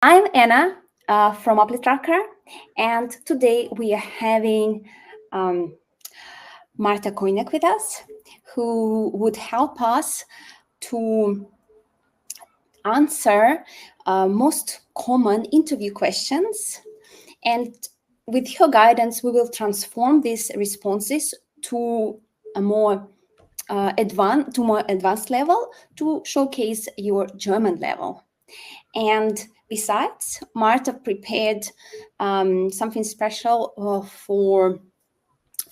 I'm Anna from Apply Tracker, and today we are having Marta Kojnok with us, who would help us to answer most common interview questions. And with her guidance, we will transform these responses to a more advanced level to showcase your German level. And besides, Marta prepared something special for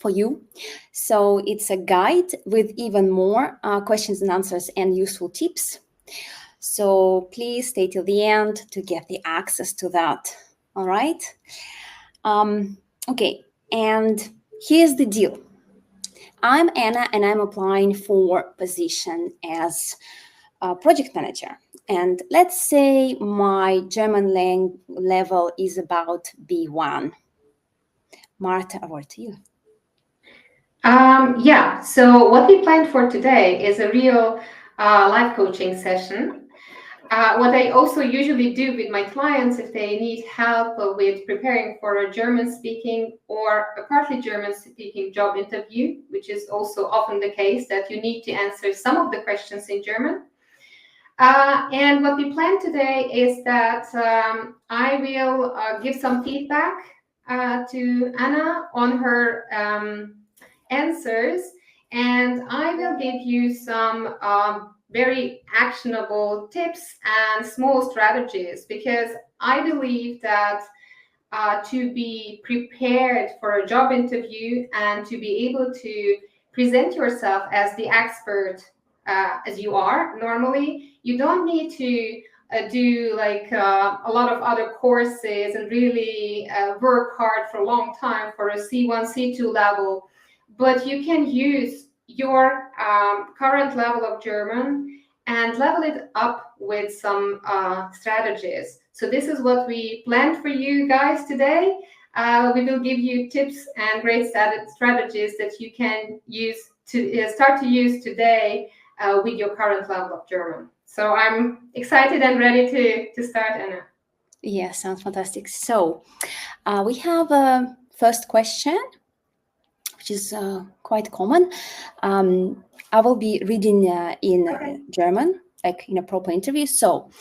you. So it's a guide with even more questions and answers and useful tips. So please stay till the end to get the access to that. All right. Okay. And here's the deal. I'm Anna, and I'm applying for position as a project manager. And let's say my German level is about B1. Marta, over to you. So what we planned for today is a real life coaching session. What I also usually do with my clients if they need help with preparing for a German-speaking or a partly German-speaking job interview, which is also often the case that you need to answer some of the questions in German. And what we plan today is that I will give some feedback to Anna on her answers, and I will give you some very actionable tips and small strategies, because I believe that to be prepared for a job interview and to be able to present yourself as the expert as you are normally, you don't need to do like a lot of other courses and really work hard for a long time for a C1, C2 level, but you can use your current level of German and level it up with some strategies. So this is what we planned for you guys today. We will give you tips and great strategies that you can use to start to use today with your current level of German. So I'm excited and ready to start, Anna. Yeah, sounds fantastic. So we have a first question, which is quite common. I will be reading in German, like in a proper interview. So,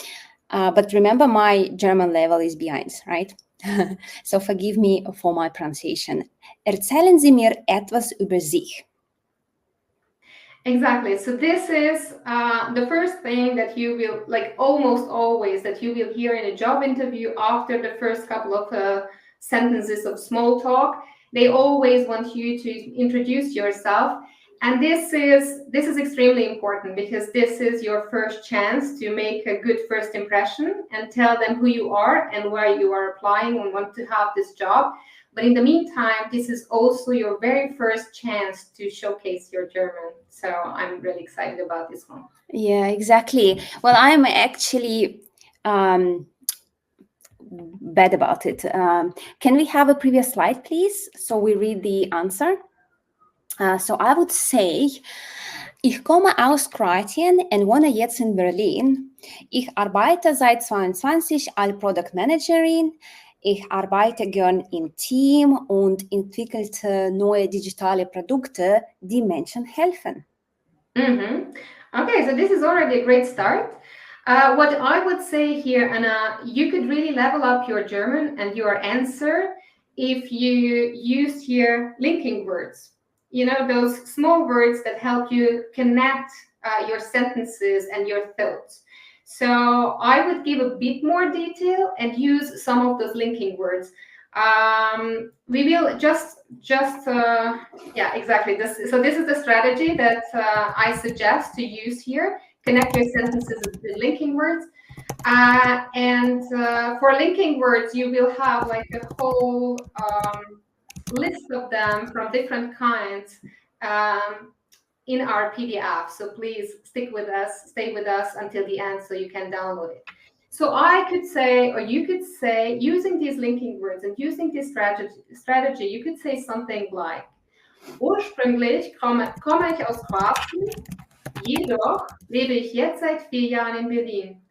but remember, my German level is behind, right? So forgive me for my pronunciation. Erzählen Sie mir etwas über sich. Exactly. So this is the first thing that you will, like almost always, that you will hear in a job interview after the first couple of sentences of small talk. They always want you to introduce yourself. And this is extremely important, because this is your first chance to make a good first impression and tell them who you are and why you are applying and want to have this job. But in the meantime, this is also your very first chance to showcase your German. So I'm really excited about this one. Yeah, exactly. Well, I'm actually bad about it. Can we have a previous slide, please? So we read the answer. So I would say, ich komme aus Kroatien und wohne jetzt in Berlin. Ich arbeite seit 22 als Product Managerin. Ich arbeite gern im Team und entwickelte neue digitale Produkte, die Menschen helfen. Mm-hmm. Okay, so this is already a great start. What I would say here, Anna, you could really level up your German and your answer if you use here linking words. You know, those small words that help you connect your sentences and your thoughts. So I would give a bit more detail and use some of those linking words. We will just yeah, exactly. This is the strategy that I suggest to use here. Connect your sentences with linking words. And for linking words, you will have like a whole list of them from different kinds in our PDF. So please stay with us until the end so you can download it. So I could say, or you could say, using these linking words and using this strategy, you could say something like, ursprünglich komme ich aus Kroatien, jedoch lebe ich jetzt seit 4 Jahren in Berlin.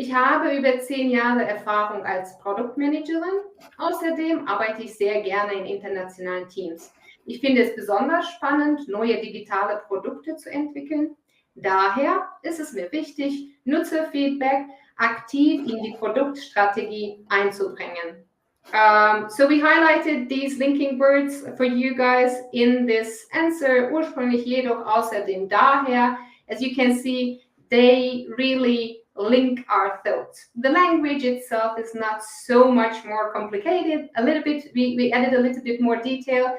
Ich habe über 10 Jahre Erfahrung als Produktmanagerin. Außerdem arbeite ich sehr gerne in internationalen Teams. Ich finde es besonders spannend, neue digitale Produkte zu entwickeln. Daher ist es mir wichtig, Nutzerfeedback aktiv in die Produktstrategie einzubringen. So we highlighted these linking words for you guys in this answer. Ursprünglich jedoch außerdem daher. As you can see, they really link our thoughts. The language itself is not so much more complicated. A little bit, we added a little bit more detail,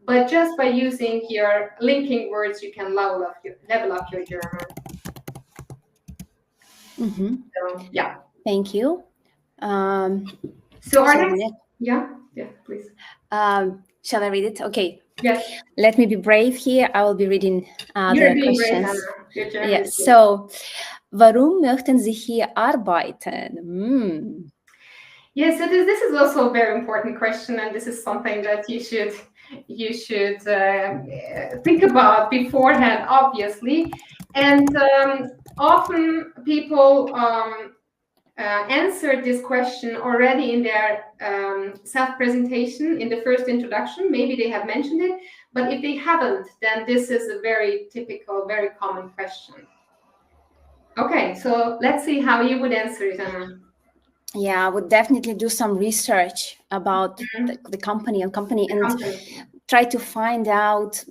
but just by using your linking words, you can level up your German. So, yeah. Thank you. So our next, yeah, please. Shall I read it? Okay. Yes. Let me be brave here. I will be reading You're the being questions. Brave, Anna. Yes. So, warum möchten Sie hier arbeiten? Yes, so this is also a very important question, and this is something that you should think about beforehand, obviously. And often people answered this question already in their self-presentation in the first introduction. Maybe they have mentioned it, but if they haven't, then this is a very typical, very common question. Okay, so let's see how you would answer it, Anna. Yeah, I would definitely do some research about the company and try to find out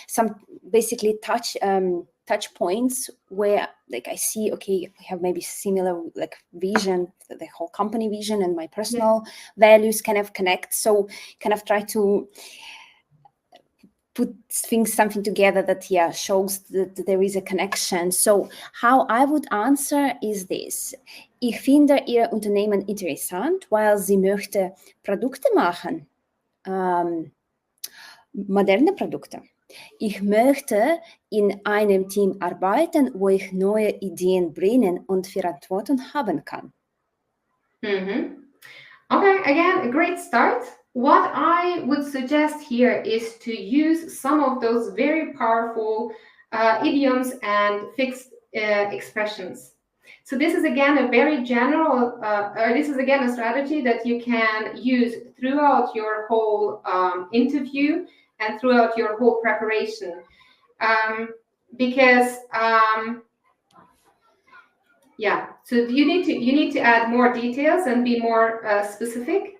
some basically touch points where like I see, okay, we have maybe similar like vision, the whole company vision and my personal values kind of connect. So kind of try to put something together that shows that there is a connection. So how I would answer is this. Ich finde Ihr Unternehmen interessant, weil sie möchte Produkte machen, moderne Produkte. Ich möchte in einem Team arbeiten, wo ich neue Ideen bringen und Verantwortung haben kann. Okay, again, a great start. What I would suggest here is to use some of those very powerful idioms and fixed expressions. So this is again a very general, this is again a strategy that you can use throughout your whole interview and throughout your whole preparation. Because so you need to add more details and be more specific.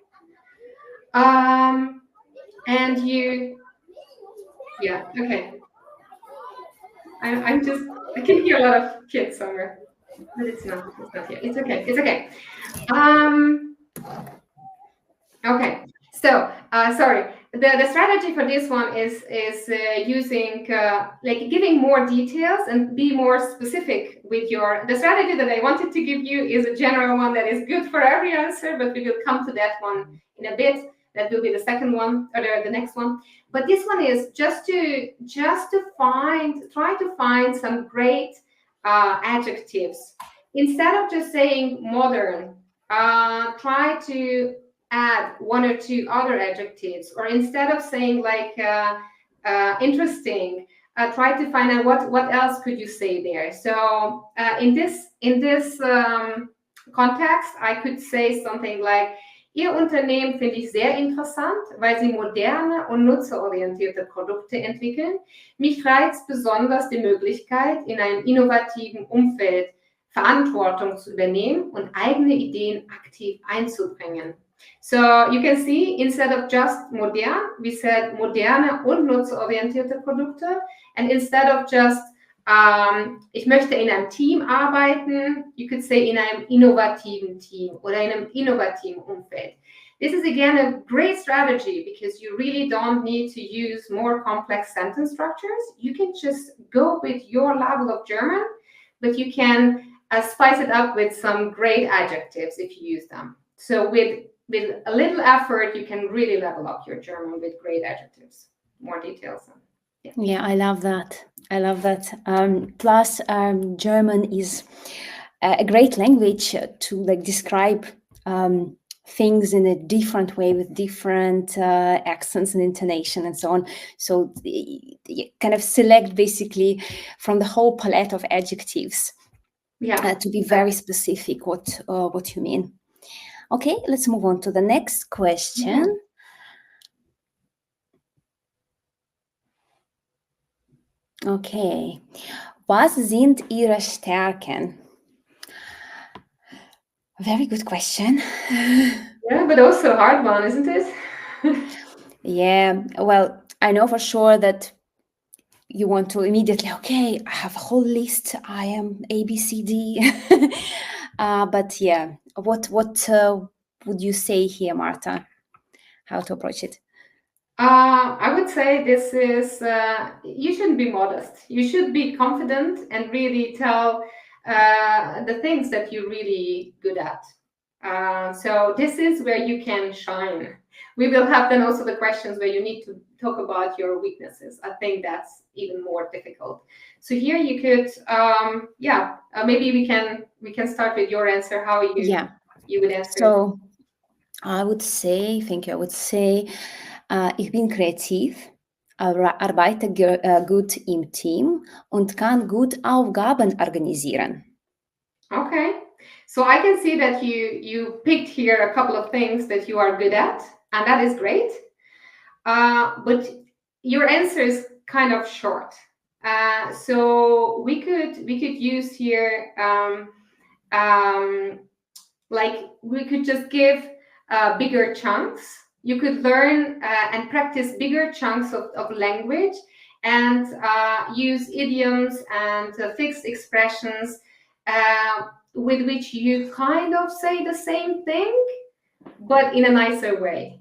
And you, okay. I can hear a lot of kids somewhere, but it's not here. It's okay. Okay. So sorry. The strategy for this one is using like giving more details and be more specific with the strategy that I wanted to give you is a general one that is good for every answer, but we will come to that one in a bit. That will be the second one or the next one. But this one is just to try to find some great adjectives. Instead of just saying modern, try to add one or two other adjectives, or instead of saying like interesting, try to find out what else could you say there. So in this context, I could say something like, Ihr Unternehmen finde ich sehr interessant, weil Sie moderne und nutzerorientierte Produkte entwickeln. Mich reizt besonders die Möglichkeit, in einem innovativen Umfeld Verantwortung zu übernehmen und eigene Ideen aktiv einzubringen. So you can see, instead of just modern, we said moderne und nutzerorientierte Produkte. And instead of just ich möchte in einem Team arbeiten, you could say in einem innovativen Team oder in einem innovativen Umfeld. This is again a great strategy because you really don't need to use more complex sentence structures. You can just go with your level of German, but you can spice it up with some great adjectives if you use them. So with a little effort, you can really level up your German with great adjectives. More details. Yeah, I love that. Plus, German is a great language to like describe things in a different way with different accents and intonation and so on. So you kind of select basically from the whole palette of adjectives Yeah. to be very specific what you mean. Okay, let's move on to the next question. Yeah. Okay, was sind Ihre Stärken? Very good question. Yeah, but also a hard one, isn't it? Yeah, well, I know for sure that you want to immediately, okay, I have a whole list. I am A, B, C, D. But yeah, what would you say here, Marta? How to approach it? I would say this is, you shouldn't be modest. You should be confident and really tell the things that you're really good at. So this is where you can shine. We will have then also the questions where you need to talk about your weaknesses. I think that's even more difficult. So here you could, maybe we can start with your answer. How you would answer it. So I would say, thank you. I would say, ich bin kreativ, arbeite gut im Team und kann gut Aufgaben organisieren. Okay, so I can see that you picked here a couple of things that you are good at, and that is great. But your answer is kind of short. So we could use here like we could just give bigger chunks. You could learn and practice bigger chunks of language and use idioms and fixed expressions with which you kind of say the same thing, but in a nicer way.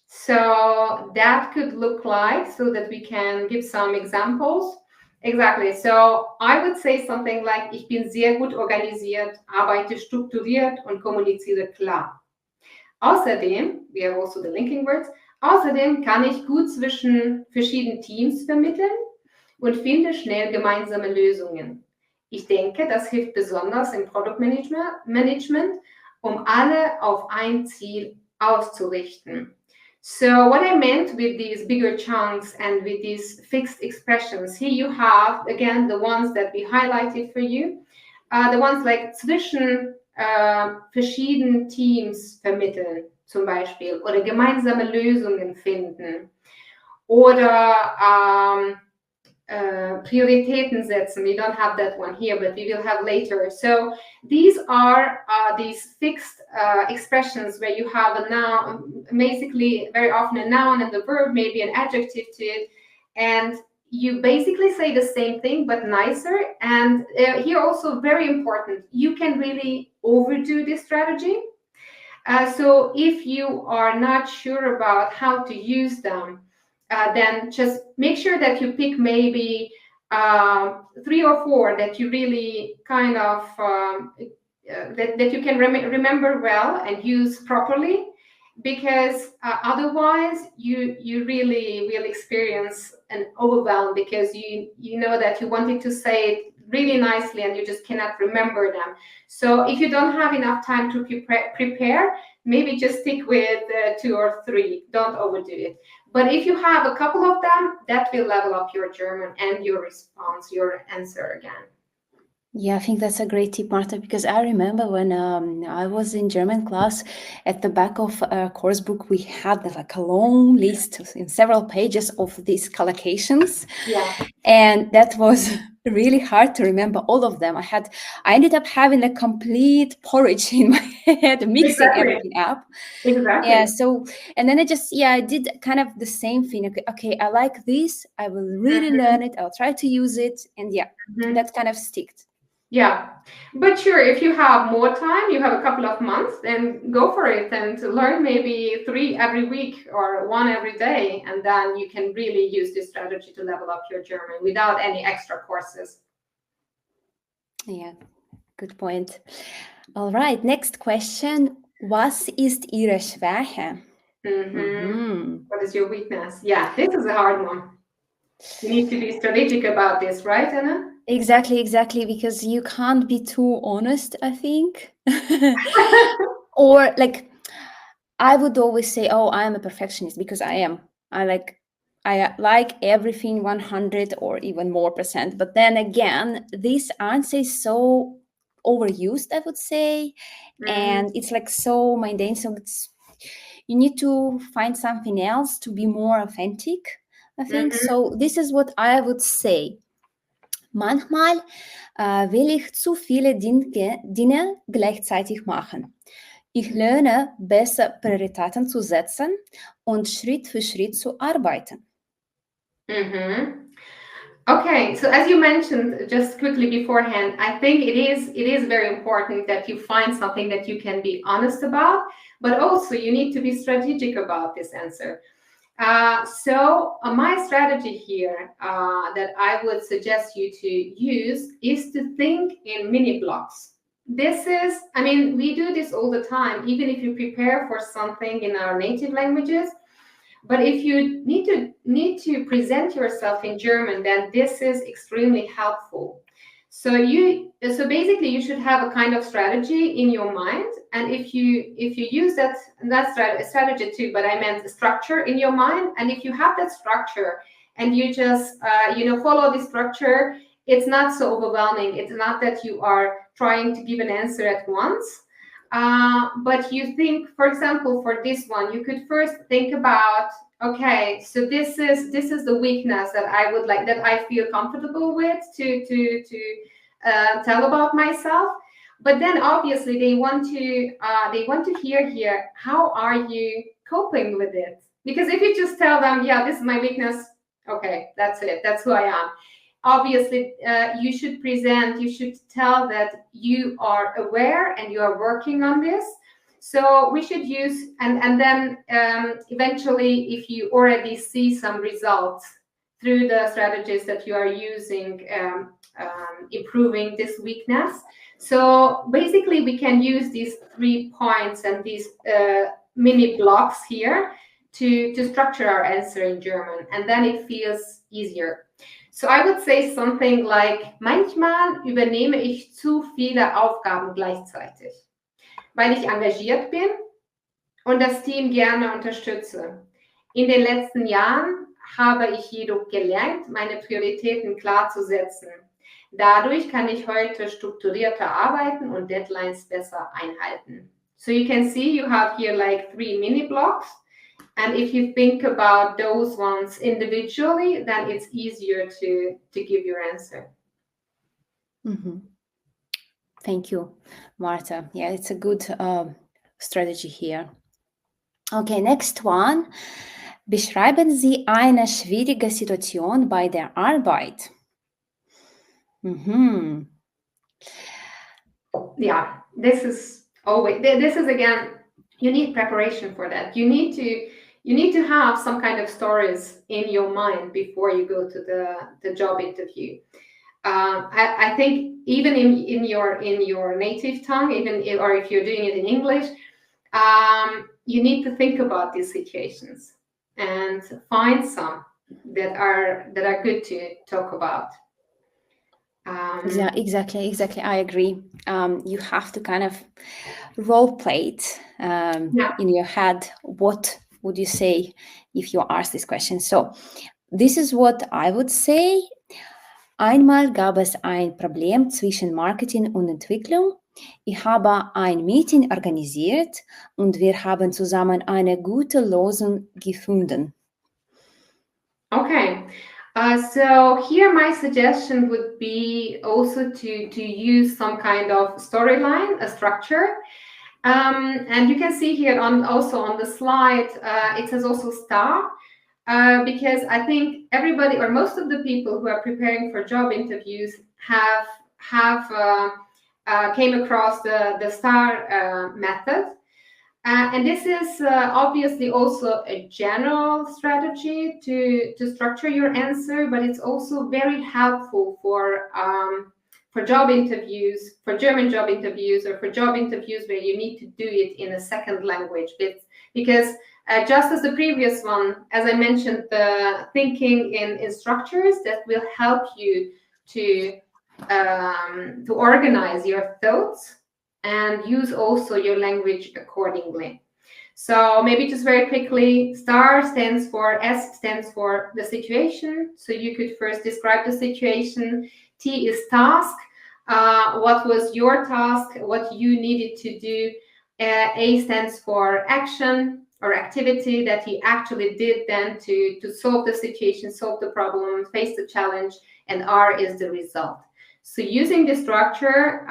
So that could look like, so that we can give some examples. Exactly. So I would say something like, ich bin sehr gut organisiert, arbeite strukturiert und kommuniziere klar. Außerdem, we have also the linking words, außerdem kann ich gut zwischen verschiedenen Teams vermitteln und finde schnell gemeinsame Lösungen. Ich denke, das hilft besonders im Product Management, um alle auf ein Ziel auszurichten. So what I meant with these bigger chunks and with these fixed expressions, here you have, again, the ones that we highlighted for you, the ones like zwischen verschiedenen Teams vermitteln, zum Beispiel, oder gemeinsame Lösungen finden, oder Prioritäten setzen. We don't have that one here, but we will have later. So these are these fixed expressions where you have a noun, basically very often a noun and the verb, maybe an adjective to it, and you basically say the same thing but nicer. And here also very important, you can really overdo this strategy. So if you are not sure about how to use them, then just make sure that you pick maybe 3 or 4 that you really kind of that you can remember well and use properly, because otherwise you really will experience an overwhelm, because you know that you wanted to say it really nicely and you just cannot remember them. So if you don't have enough time to prepare, maybe just stick with 2 or 3. Don't overdo it. But if you have a couple of them, that will level up your German and your response, your answer again. Yeah, I think that's a great tip, Marta, because I remember when I was in German class, at the back of our course book, we had like a long list in several pages of these collocations. Yeah. And that was really hard to remember all of them. I ended up having a complete porridge in my head, mixing everything up. Exactly. Yeah, so, and then I did kind of the same thing. Okay, I like this, I will really learn it, I'll try to use it, and that kind of sticked. Yeah, but sure, if you have more time, you have a couple of months, then go for it and learn maybe 3 every week or 1 every day, and then you can really use this strategy to level up your German without any extra courses. Yeah, good point. All right, next question. Was ist Ihre Schwäche? What is your weakness? Yeah, this is a hard one. You need to be strategic about this, right, Anna? Exactly, because you can't be too honest, I think. Or like, I would always say, oh, I am a perfectionist, because I am. I like everything 100 or even more %. But then again, this answer is so overused, I would say, and it's like so mundane. So you need to find something else to be more authentic, I think. So this is what I would say. Manchmal will ich zu viele Dinge gleichzeitig machen. Ich lerne besser Prioritäten zu setzen und Schritt für Schritt zu arbeiten. Okay, so as you mentioned just quickly beforehand, I think it is very important that you find something that you can be honest about, but also you need to be strategic about this answer. So my strategy here that I would suggest you to use is to think in mini blocks. This is, I mean, we do this all the time, even if you prepare for something in our native languages. But if you need to present yourself in German, then this is extremely helpful. So basically you should have a kind of strategy in your mind, and if you use that strategy too, but I meant the structure in your mind, and if you have that structure and you just follow the structure, it's not so overwhelming. It's not that you are trying to give an answer at once. But you think, for example, for this one, you could first think about, okay, so this is the weakness that I would like, that I feel comfortable with to tell about myself. But then obviously they want to hear here, how are you coping with it? Because if you just tell them, yeah, this is my weakness, okay, that's it, that's who I am. Obviously, you should tell that you are aware and you are working on this. So we should use, and then eventually, if you already see some results through the strategies that you are using, improving this weakness. So basically, we can use these 3 points and these mini blocks here to structure our answer in German, and then it feels easier. So I would say something like, manchmal übernehme ich zu viele Aufgaben gleichzeitig, weil ich engagiert bin und das Team gerne unterstütze. In den letzten Jahren habe ich jedoch gelernt, meine Prioritäten klar zu setzen. Dadurch kann ich heute strukturierter arbeiten und Deadlines besser einhalten. So you can see you have here like 3 mini blocks. And if you think about those ones individually, then it's easier to give your answer. Thank you, Marta. Yeah, it's a good strategy here. Okay, next one. Beschreiben Sie eine schwierige Situation bei der Arbeit. Yeah, this is again, you need preparation for that. You need to have some kind of stories in your mind before you go to the job interview. I think even in your native tongue, or if you're doing it in English, you need to think about these situations and find some that are good to talk about. Yeah, exactly. I agree. You have to kind of role play it in your head. What would you say if you ask this question? So this is what I would say. Einmal gab es ein Problem zwischen Marketing und Entwicklung. Ich habe ein Meeting organisiert und wir haben zusammen eine gute Lösung gefunden. Okay. So here my suggestion would be also to use some kind of storyline, a structure. And you can see here also on the slide, it says also star, because I think everybody or most of the people who are preparing for job interviews have came across the star method. And this is obviously also a general strategy to structure your answer, but it's also very helpful for job interviews, for German job interviews, or for job interviews where you need to do it in a second language. Because just as the previous one, as I mentioned, the thinking in structures that will help you to organize your thoughts and use also your language accordingly. So maybe just very quickly, S stands for the situation. So you could first describe the situation. T is task. what was your task, what you needed to do. A stands for action or activity that you actually did then to solve the situation, solve the problem, face the challenge, and R is the result. So using the structure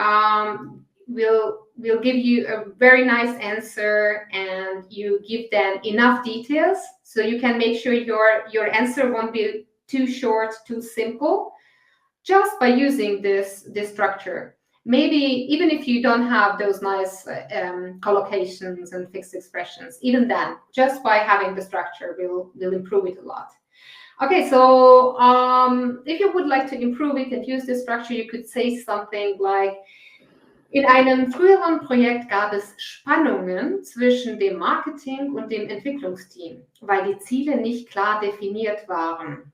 will give you a very nice answer, and you give them enough details so you can make sure your answer won't be too short, too simple, just by using this structure. Maybe even if you don't have those nice collocations and fixed expressions, even then, just by having the structure will improve it a lot. Okay, so if you would like to improve it and use this structure, you could say something like, in einem früheren Projekt gab es Spannungen zwischen dem Marketing und dem Entwicklungsteam, weil die Ziele nicht klar definiert waren.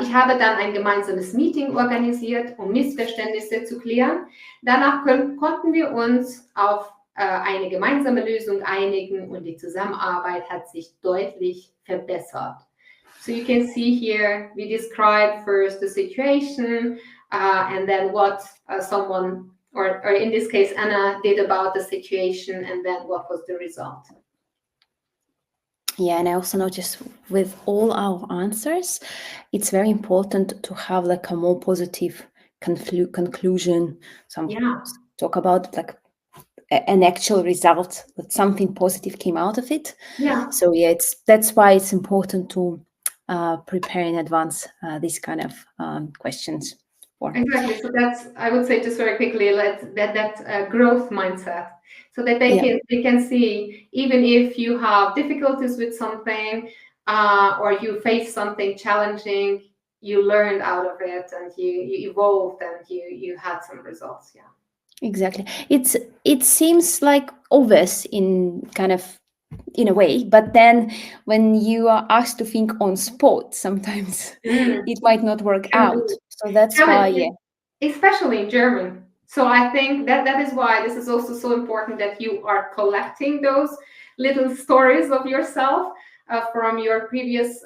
Ich habe dann ein gemeinsames Meeting organisiert, um Missverständnisse zu klären. Danach konnten wir uns auf eine gemeinsame Lösung einigen und die Zusammenarbeit hat sich deutlich verbessert. So you can see here, we describe first the situation and then what someone, or in this case, Anna did about the situation, and then what was the result. Yeah, and I also noticed with all our answers, it's very important to have like a more positive conclusion. Talk about like an actual result, that something positive came out of it. Yeah. So yeah, that's why it's important to prepare in advance these kind of questions. Exactly. So that's, I would say, just very quickly, that growth mindset, so that they can see, even if you have difficulties with something or you face something challenging, you learned out of it and you evolved and you had some results. Yeah. Exactly. It seems like obvious in a way, but then when you are asked to think on spot, sometimes it might not work out. So that's why, especially in German. So I think that is why this is also so important, that you are collecting those little stories of yourself from your previous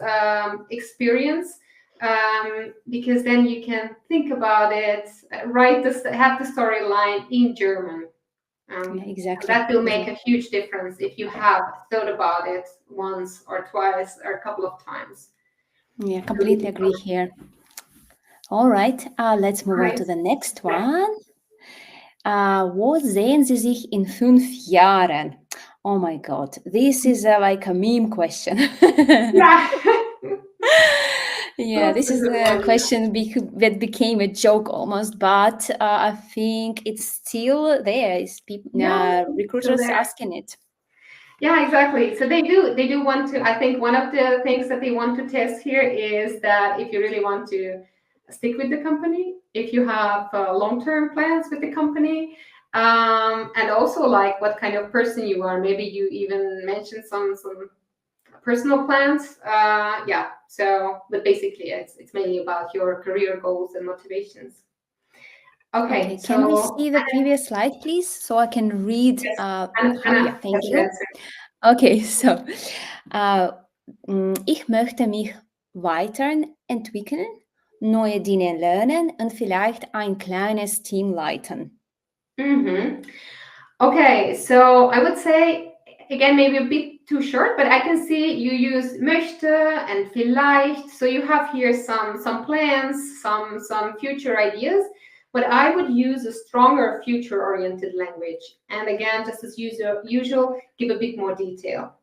experience, because then you can think about it, have the storyline in German. Exactly. That will make a huge difference if you have thought about it once or twice or a couple of times. Yeah, completely agree here. All right, let's move on to the next one. Wo sehen Sie sich in 5 Jahren? Oh my God, this is like a meme question. Yeah, this is a question that became a joke almost, but I think it's still there. It's recruiters asking it. Yeah, exactly. So they do want to, I think one of the things that they want to test here is that if you really want to stick with the company, if you have long-term plans with the company, and also like what kind of person you are. Maybe you even mentioned some personal plans. So, but basically it's mainly about your career goals and motivations. Okay, can we see the previous slide, please, so I can read? Yes. Thank you. Okay, so ich möchte mich weiterentwickeln, neue Dinge lernen und vielleicht ein kleines Team leiten. Mm-hmm. Okay, so I would say, again, maybe a bit too short, but I can see you use möchte and vielleicht. So you have here some plans, some future ideas, but I would use a stronger future-oriented language. And again, just as usual, give a bit more detail.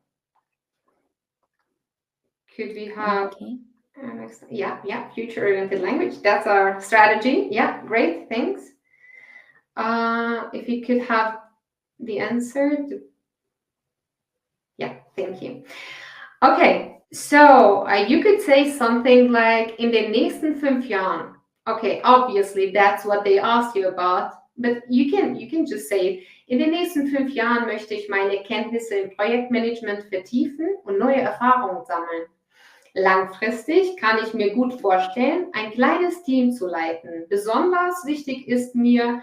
Could we have... Okay. Yeah, future-oriented language. That's our strategy. Yeah, great, thanks. If you could have the answer. Yeah, thank you. Okay, so you could say something like, in den nächsten 5 Jahren. Okay, obviously that's what they asked you about, but you can just say, in den nächsten 5 Jahren möchte ich meine Kenntnisse im Projektmanagement vertiefen und neue Erfahrungen sammeln. Langfristig kann ich mir gut vorstellen, ein kleines Team zu leiten. Besonders wichtig ist mir,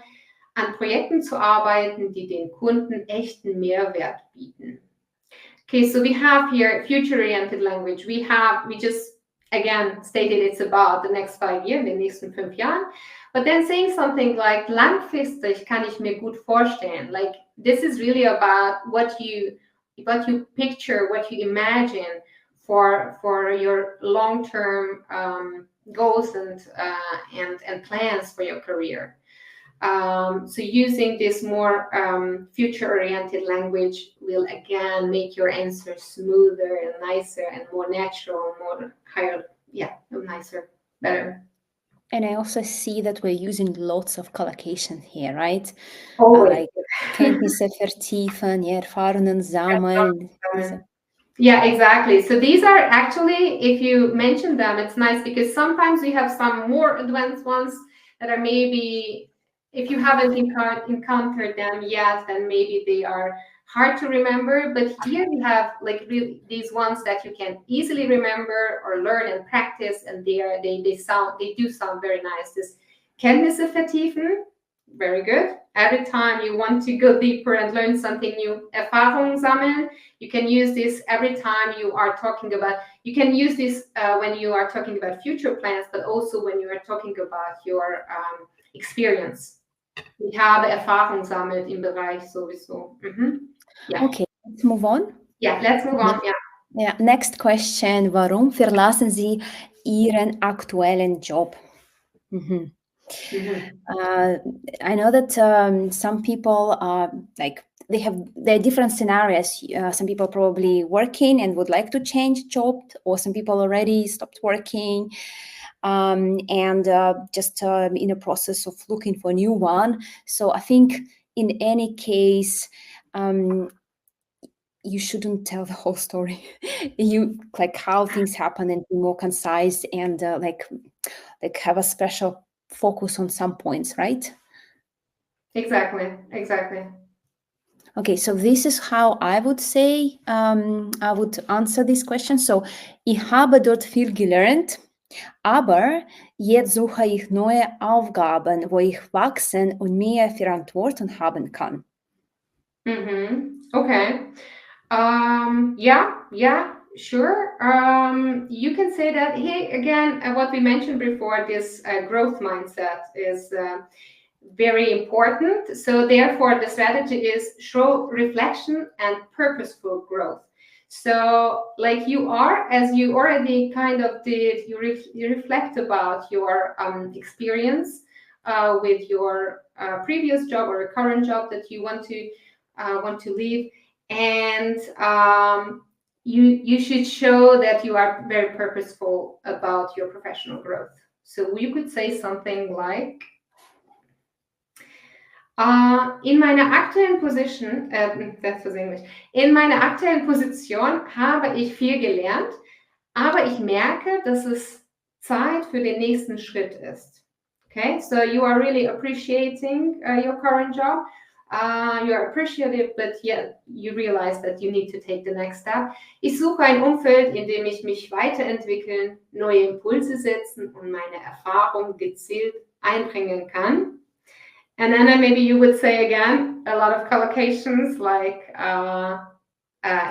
an Projekten zu arbeiten, die den Kunden echten Mehrwert bieten. Okay, so we have here future-oriented language. We just, again, stated it's about the next 5 years, the nächsten 5 Jahren. But then saying something like langfristig kann ich mir gut vorstellen, like this is really about what you picture, what you imagine for your long-term goals and plans for your career. So using this more future-oriented language will again make your answers smoother and nicer and more natural, more higher, nicer, better. And I also see that we're using lots of collocations here, right? Always. Like Kenntnisse vertiefen, Erfahrungen sammeln. Yeah, exactly. So these are actually, if you mention them, it's nice because sometimes we have some more advanced ones that are maybe, if you haven't encountered them yet, then maybe they are hard to remember. But here we have like really these ones that you can easily remember or learn and practice, and they do sound very nice. This Kenntnisse vertiefen, very good. Every time you want to go deeper and learn something new, Erfahrung sammeln. You can use this every time you are talking about, you can use this when you are talking about future plans, but also when you are talking about your experience. Ich habe Erfahrung sammelt im Bereich sowieso. Yeah. Okay, let's move on. Yeah, let's move on. Yeah. Next question. Warum verlassen Sie Ihren aktuellen Job? I know that some people are like, there are different scenarios. Some people probably working and would like to change job, or some people already stopped working and just in a process of looking for a new one. So I think in any case, you shouldn't tell the whole story. You like how things happen and be more concise and like have a special focus on some points, right? Exactly. Okay, so this is how I would say, I would answer this question. So, ich habe dort viel gelernt, aber jetzt suche ich neue Aufgaben, wo ich wachsen und mehr Verantwortung haben kann. Okay. Sure. You can say that. Hey, again, what we mentioned before, this growth mindset is very important. So therefore, the strategy is show reflection and purposeful growth. So like you are, as you already kind of did, you reflect about your experience with your previous job or current job that you want to leave, and you should show that you are very purposeful about your professional growth. So you could say something like, in meiner aktuellen Position, das was Englisch. In meiner aktuellen Position habe ich viel gelernt, aber ich merke, dass es Zeit für den nächsten Schritt ist. Okay, so you are really appreciating your current job. You are appreciative, but yet you realize that you need to take the next step. Ich suche ein Umfeld, in dem ich mich weiterentwickeln, neue Impulse setzen und meine Erfahrung gezielt einbringen kann. And then maybe you would say again a lot of collocations like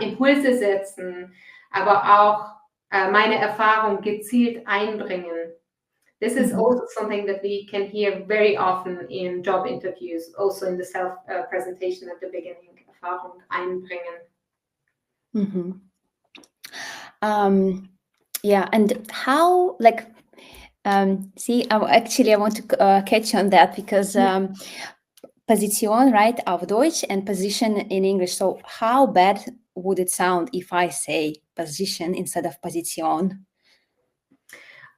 Impulse setzen, aber auch meine Erfahrung gezielt einbringen. This is also something that we can hear very often in job interviews, also in the self-presentation at the beginning, Erfahrung einbringen. Yeah, and how, like, see, I want to catch on that because Position, right, auf Deutsch and position in English. So how bad would it sound if I say position instead of Position?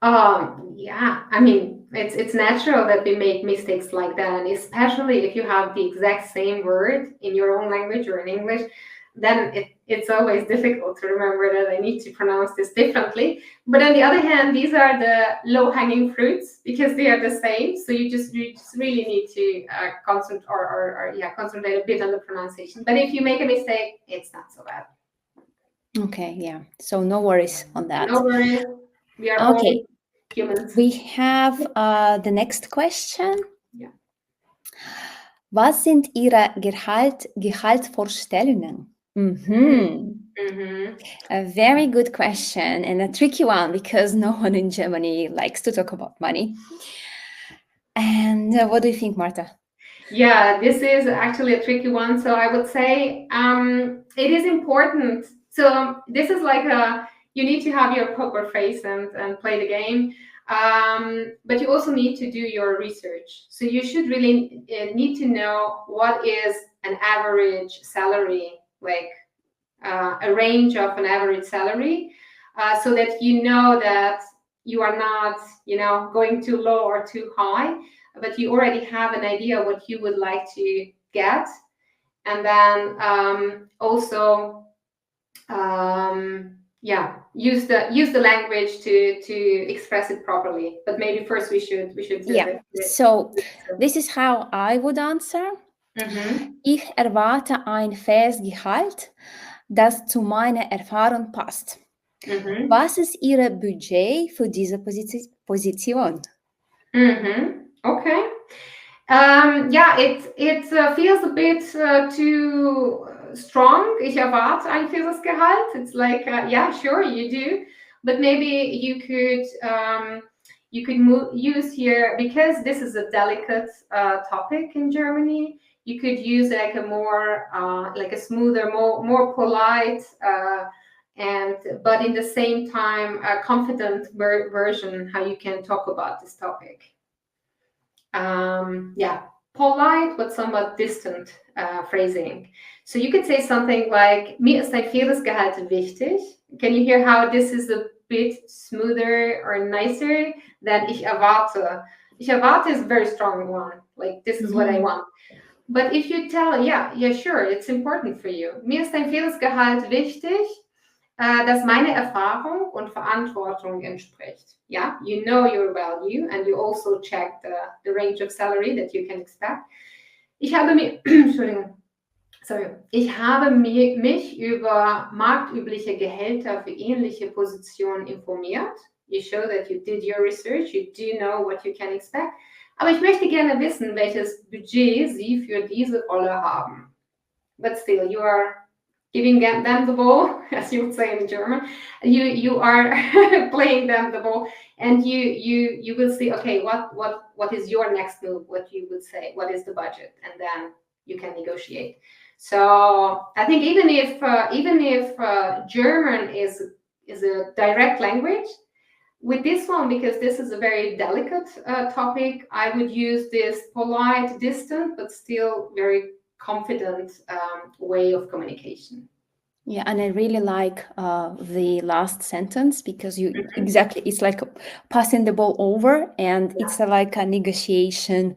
Yeah, I mean, it's natural that we make mistakes like that, and especially if you have the exact same word in your own language or in English, then it's always difficult to remember that I need to pronounce this differently. But on the other hand, these are the low-hanging fruits because they are the same. So you just really need to concentrate a bit on the pronunciation. But if you make a mistake, it's not so bad. Okay, yeah. So no worries on that. No worries. We are all humans. We have the next question. Yeah. Was sind Ihre Gehaltsvorstellungen? A very good question and a tricky one because no one in Germany likes to talk about money. And what do you think, Marta? Yeah, this is actually a tricky one. So I would say it is important. So this is like you need to have your poker face and play the game. But you also need to do your research. So you should really need to know what is an average salary, like a range of an average salary, so that you know that you are not, going too low or too high, but you already have an idea what you would like to get. And then also use the language to express it properly. But maybe first we should do Yeah, so this is how I would answer. Ich erwarte ein faires Gehalt, das zu meiner Erfahrung passt. Was ist Ihr Budget für diese Position? Okay. It feels a bit too strong. Ich erwarte ein faires Gehalt. It's like, yeah, sure, you do, but maybe you could use here, because this is a delicate topic in Germany. You could use like a more like a smoother, more polite, but in the same time a confident version how you can talk about this topic. Polite but somewhat distant phrasing. So you could say something like, mir ist ein faires Gehalt wichtig. Can you hear how this is a bit smoother or nicer than ich erwarte? Ich erwarte is a very strong one. Like, this is what I want. But if you tell, yeah, sure, it's important for you. Mir ist ein faires Gehalt wichtig, das meine Erfahrung und Verantwortung entspricht. Yeah, you know your value and you also check the range of salary that you can expect. Ich habe mich über marktübliche Gehälter für ähnliche Positionen informiert. You show that you did your research, you do know what you can expect. Aber ich möchte gerne wissen, welches Budget Sie für diese Rolle haben. But still, you are giving them the ball, as you would say in German. You are playing them the ball, and you will see, okay, what is your next move? What you would say? What is the budget? And then you can negotiate. So I think even if German is a direct language, with this one, because this is a very delicate topic, I would use this polite, distant, but still very confident way of communication. Yeah, and I really like the last sentence, because you exactly, it's like passing the ball over, and it's like a negotiation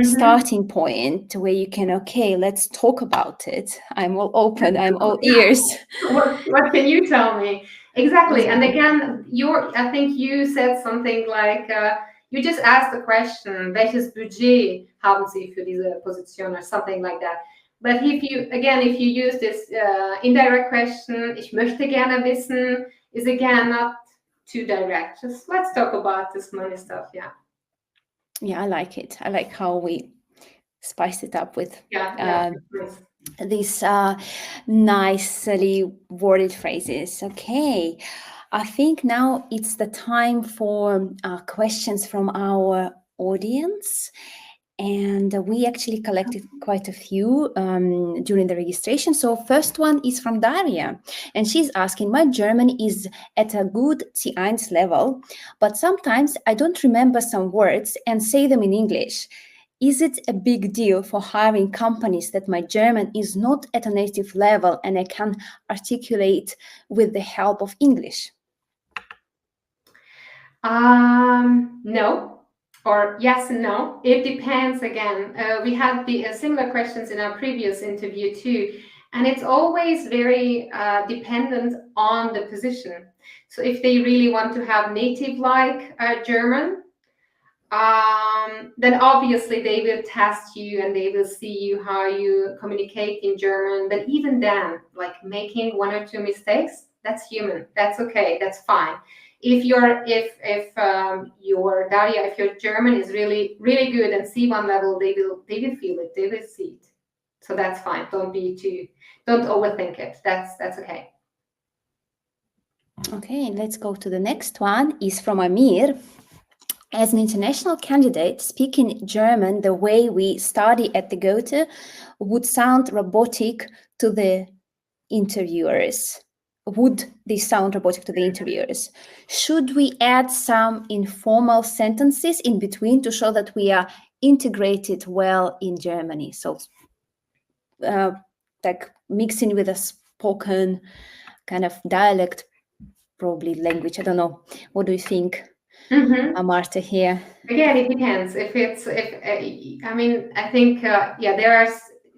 starting point where you can, okay, let's talk about it. I'm all open, I'm all ears. What can you tell me? Exactly. And again, I think you said something like, you just asked the question, welches Budget haben Sie für diese Position, or something like that. But if you use this indirect question, ich möchte gerne wissen, is again not too direct. Just let's talk about this money stuff. Yeah. Yeah, I like it. I like how we spice it up with these nicely worded phrases. Okay, I think now it's the time for questions from our audience. And we actually collected quite a few during the registration. So first one is from Daria. And she's asking, my German is at a good C1 level, but sometimes I don't remember some words and say them in English. Is it a big deal for hiring companies that my German is not at a native level and I can articulate with the help of English? No. Or yes and no. It depends again. We had the similar questions in our previous interview too. And it's always very dependent on the position. So if they really want to have native-like German, then obviously they will test you and they will see you how you communicate in German. But even then, like making one or two mistakes, that's human. That's okay. That's fine. If your Daria, if your German is really, really good and C1 level, they will feel it, they will see it. So that's fine. Don't overthink it. That's okay. Okay, let's go to the next one. Is from Amir. As an international candidate, speaking German the way we study at the Goethe would sound robotic to the interviewers. Would this sound robotic to the interviewers? Should we add some informal sentences in between to show that we are integrated well in Germany? So, like mixing with a spoken kind of dialect, probably language. I don't know. What do you think, Marta, here? Again, it depends. I think there are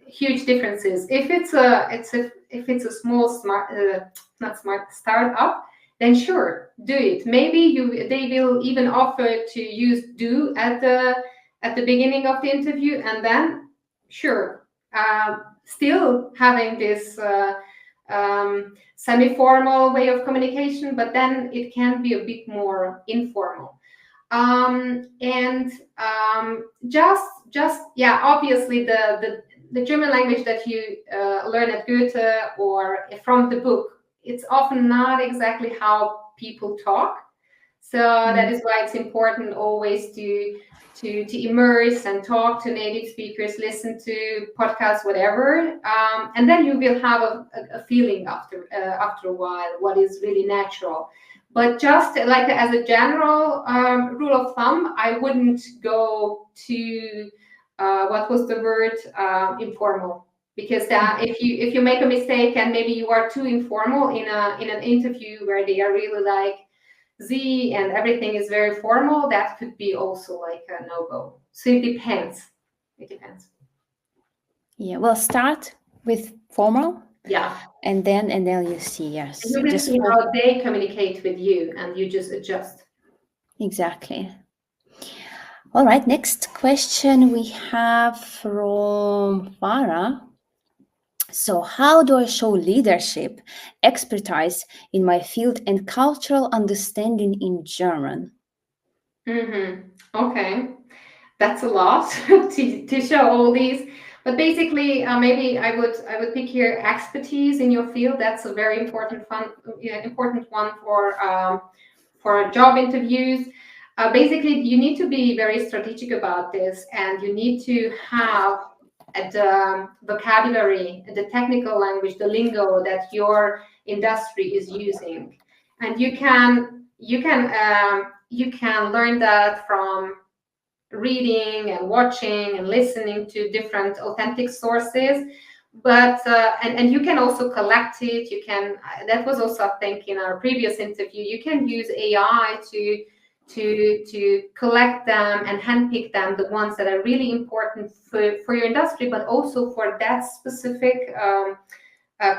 huge differences. If it's a small not smart startup, then sure, do it. Maybe they will even offer to use do at the beginning of the interview, and then sure, still having this semi-formal way of communication, but then it can be a bit more informal. Obviously the German language that you learn at Goethe or from the book, it's often not exactly how people talk. So that is why it's important always to immerse and talk to native speakers, listen to podcasts, whatever, and then you will have a feeling after a while what is really natural. But just like as a general rule of thumb, I wouldn't go to what was the word, informal, because if you make a mistake and maybe you are too informal in an interview where they are really like Z and everything is very formal, that could be also like a no-go. So it depends. Yeah, well, start with formal. Yeah. And then you see, yes. And you will see how they communicate with you and you just adjust. Exactly. All right, next question we have from Farah. So, how do I show leadership, expertise in my field, and cultural understanding in German? Okay, that's a lot to show all these. But basically, maybe I would pick here expertise in your field. That's a very important one for job interviews. Basically, you need to be very strategic about this, and you need to have the vocabulary, the technical language, the lingo that your industry is using, and you can learn that from reading and watching and listening to different authentic sources. But and you can also collect it. You can that was also I think in our previous interview, you can use AI to collect them and handpick them, the ones that are really important for your industry, but also for that specific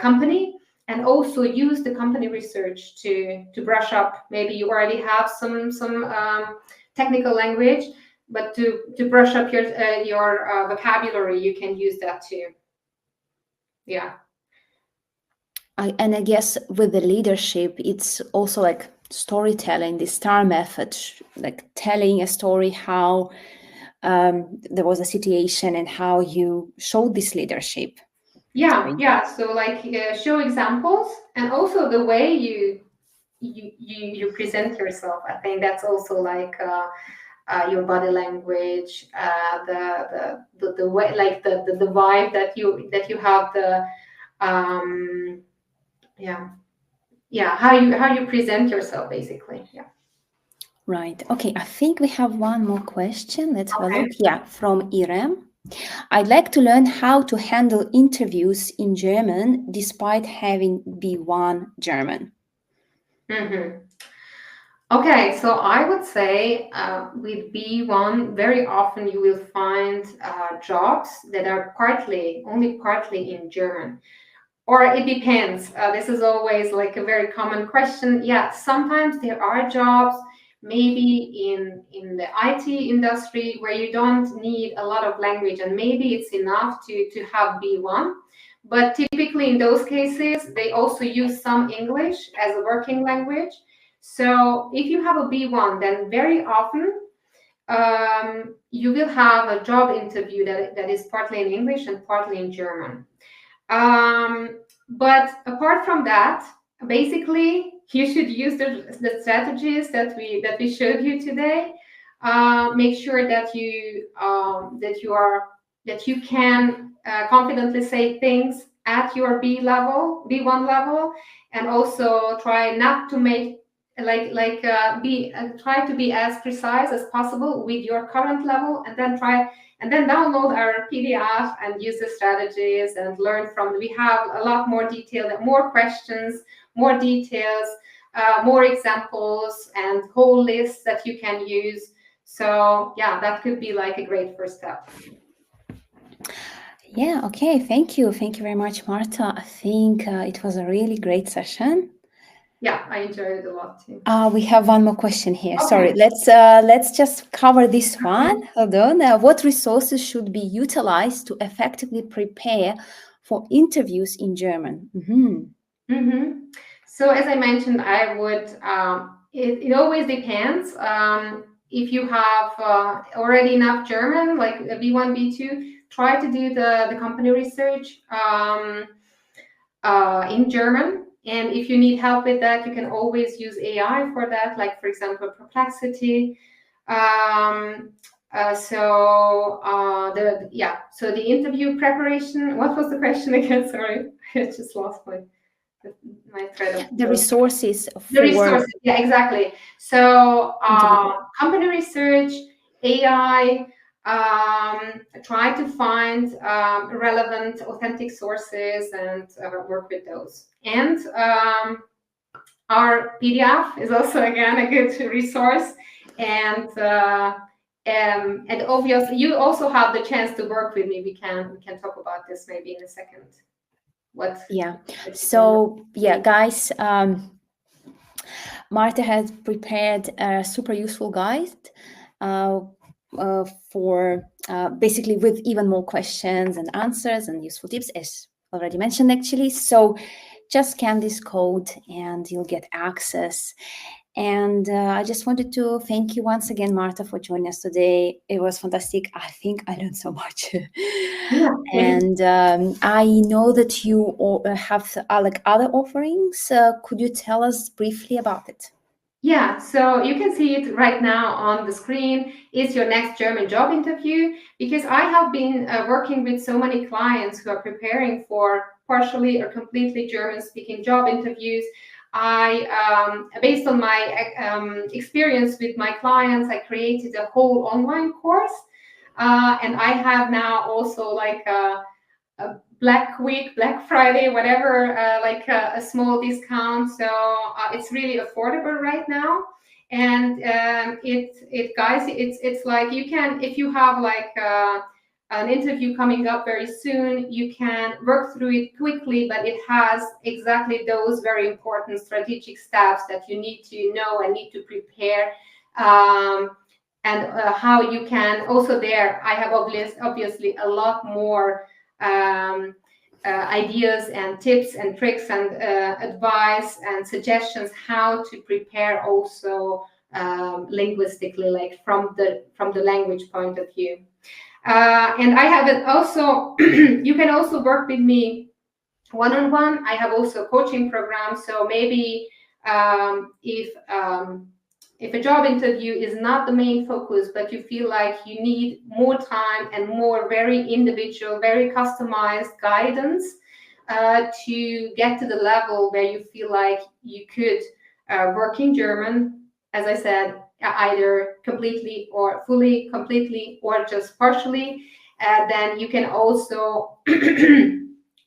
company, and also use the company research to brush up. Maybe you already have some technical language, but to brush up your vocabulary, you can use that too. Yeah. And I guess with the leadership, it's also like storytelling, the STAR method, like telling a story how there was a situation and how you showed this leadership. Yeah. So like show examples, and also the way you present yourself. I think that's also like your body language, the way, like the vibe that you have, how you present yourself, basically. Yeah. Right. Okay. I think we have one more question. Let's have a look. Yeah, from Irem. I'd like to learn how to handle interviews in German despite having B1 German. Okay, so I would say with B1, very often you will find jobs that are only partly in German. Or it depends. This is always like a very common question. Yeah, sometimes there are jobs, maybe in the IT industry, where you don't need a lot of language, and maybe it's enough to have B1. But typically in those cases, they also use some English as a working language. So if you have a B1, then very often you will have a job interview that is partly in English and partly in German. But apart from that, basically, you should use the strategies that we showed you today. make sure that you can confidently say things at your B1 level, and also try not to make try to be as precise as possible with your current level, and then download our PDF and use the strategies and learn from. We have a lot more detail, more questions, more details, more examples, and whole lists that you can use. So yeah, that could be like a great first step. Yeah, okay, thank you very much, Marta. I think it was a really great session. Yeah, I enjoyed it a lot too. We have one more question here. Okay. Sorry, let's just cover this one. Hold on. What resources should be utilized to effectively prepare for interviews in German? So as I mentioned, I would. It always depends. If you have already enough German, like B1, B2, try to do the company research in German. And if you need help with that, you can always use AI for that, like for example, Perplexity. So the interview preparation. What was the question again? Sorry, I just lost my thread of the resources for the resources. Yeah, exactly. So company research, AI. Try to find relevant, authentic sources and work with those. And our PDF is also again a good resource. And obviously, you also have the chance to work with me. We can talk about this maybe in a second. Guys, Marta has prepared a super useful guide for basically with even more questions and answers and useful tips, as already mentioned actually. So just scan this code and you'll get access. And I just wanted to thank you once again, Marta, for joining us today. It was fantastic. I think I learned so much. And I know that you have like other offerings. Could you tell us briefly about it? Yeah, so you can see it right now on the screen. Is your next German job interview? Because I have been working with so many clients who are preparing for partially or completely German-speaking job interviews. Based on my experience with my clients, I created a whole online course, and I have now also like a Black Week, Black Friday, whatever, a small discount. So it's really affordable right now. And it's like you can, if you have like an interview coming up very soon, you can work through it quickly, but it has exactly those very important strategic steps that you need to know and need to prepare. And how you can also there, I have obviously a lot more ideas and tips and tricks and advice and suggestions how to prepare also linguistically, like from the language point of view. And I have it also. You can also work with me one-on-one. I have also a coaching program. So maybe if a job interview is not the main focus, but you feel like you need more time and more very individual, very customized guidance to get to the level where you feel like you could work in German, as I said, either completely or fully, completely, or just partially, then you can also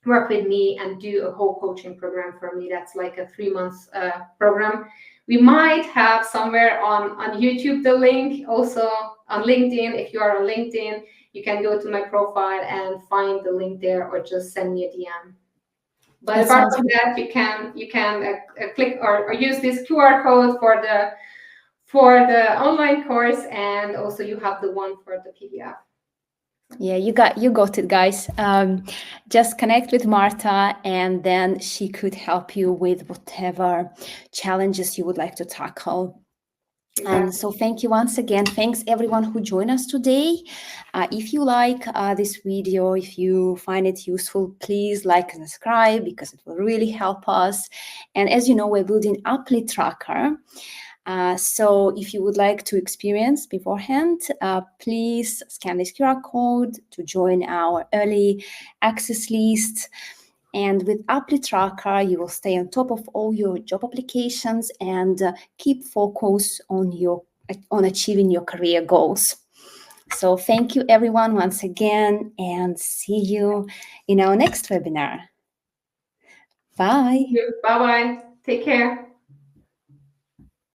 work with me and do a whole coaching program for me. That's like a 3-month program. We might have somewhere on YouTube the link, also on LinkedIn. If you are on LinkedIn, you can go to my profile and find the link there, or just send me a DM. But apart from that, you can click or use this QR code for the online course, and also you have the one for the PDF. Yeah, you got it, guys. Just connect with Marta, and then she could help you with whatever challenges you would like to tackle. Exactly. And so thank you once again. Thanks everyone who joined us today. If you like this video, if you find it useful, please like and subscribe, because it will really help us. And as you know, we're building Apply Tracker. So if you would like to experience beforehand, please scan this QR code to join our early access list. And with Apply Tracker, you will stay on top of all your job applications and keep focus on achieving your career goals. So thank you everyone once again, and see you in our next webinar. Bye. Bye-bye. Take care.